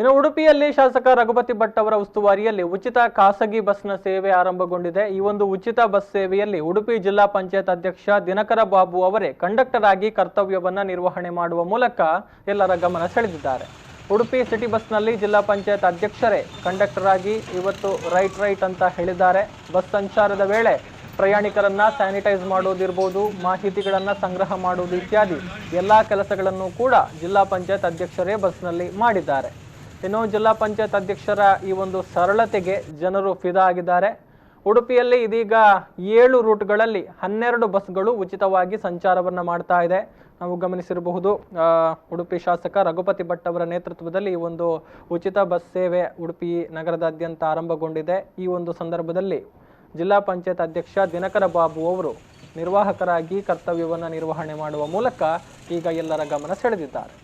ಇನ್ನು ಉಡುಪಿಯಲ್ಲಿ ಶಾಸಕ ರಘುಪತಿ ಭಟ್ ಅವರ ಉಸ್ತುವಾರಿಯಲ್ಲಿ ಉಚಿತ ಖಾಸಗಿ ಬಸ್ನ ಸೇವೆ ಆರಂಭಗೊಂಡಿದೆ। ಈ ಒಂದು ಉಚಿತ ಬಸ್ ಸೇವೆಯಲ್ಲಿ ಉಡುಪಿ ಜಿಲ್ಲಾ ಪಂಚಾಯತ್ ಅಧ್ಯಕ್ಷ ದಿನಕರ ಬಾಬು ಅವರೇ ಕಂಡಕ್ಟರ್ ಆಗಿ ಕರ್ತವ್ಯವನ್ನ ನಿರ್ವಹಣೆ ಮಾಡುವ ಮೂಲಕ ಎಲ್ಲರ ಗಮನ ಸೆಳೆದಿದ್ದಾರೆ। ಉಡುಪಿ ಸಿಟಿ ಬಸ್ನಲ್ಲಿ ಜಿಲ್ಲಾ ಪಂಚಾಯತ್ ಅಧ್ಯಕ್ಷರೇ ಕಂಡಕ್ಟರ್ ಆಗಿ ಇವತ್ತು ರೈಟ್ ಅಂತ ಹೇಳಿದ್ದಾರೆ। ಬಸ್ ಸಂಚಾರದ ವೇಳೆ ಪ್ರಯಾಣಿಕರನ್ನ ಸ್ಯಾನಿಟೈಸ್ ಮಾಡೋದಿರಬಹುದು, ಮಾಹಿತಿಗಳನ್ನ ಸಂಗ್ರಹ ಮಾಡುವುದು ಇತ್ಯಾದಿ ಎಲ್ಲಾ ಕೆಲಸಗಳನ್ನು ಕೂಡ ಜಿಲ್ಲಾ ಪಂಚಾಯತ್ ಅಧ್ಯಕ್ಷರೇ ಬಸ್ನಲ್ಲಿ ಮಾಡಿದ್ದಾರೆ। ಇನ್ನು ಜಿಲ್ಲಾ ಪಂಚಾಯತ್ ಅಧ್ಯಕ್ಷರ ಈ ಒಂದು ಸರಳತೆಗೆ ಜನರು ಫಿದಾ ಆಗಿದ್ದಾರೆ। ಉಡುಪಿಯಲ್ಲಿ ಇದೀಗ 7 ರೂಟ್ಗಳಲ್ಲಿ 12 ಬಸ್ಗಳು ಉಚಿತವಾಗಿ ಸಂಚಾರವನ್ನ ಮಾಡ್ತಾ ಇದೆ। ನಾವು ಗಮನಿಸಿರಬಹುದು ಉಡುಪಿ ಶಾಸಕ ರಘುಪತಿ ಭಟ್ ಅವರ ನೇತೃತ್ವದಲ್ಲಿ ಈ ಒಂದು ಉಚಿತ ಬಸ್ ಸೇವೆ ಉಡುಪಿ ನಗರದಾದ್ಯಂತ ಆರಂಭಗೊಂಡಿದೆ। ಈ ಒಂದು ಸಂದರ್ಭದಲ್ಲಿ ಜಿಲ್ಲಾ ಪಂಚಾಯತ್ ಅಧ್ಯಕ್ಷ ದಿನಕರ ಬಾಬು ಅವರು ನಿರ್ವಾಹಕರಾಗಿ ಕರ್ತವ್ಯವನ್ನ ನಿರ್ವಹಣೆ ಮಾಡುವ ಮೂಲಕ ಈಗ ಎಲ್ಲರ ಗಮನ ಸೆಳೆದಿದ್ದಾರೆ।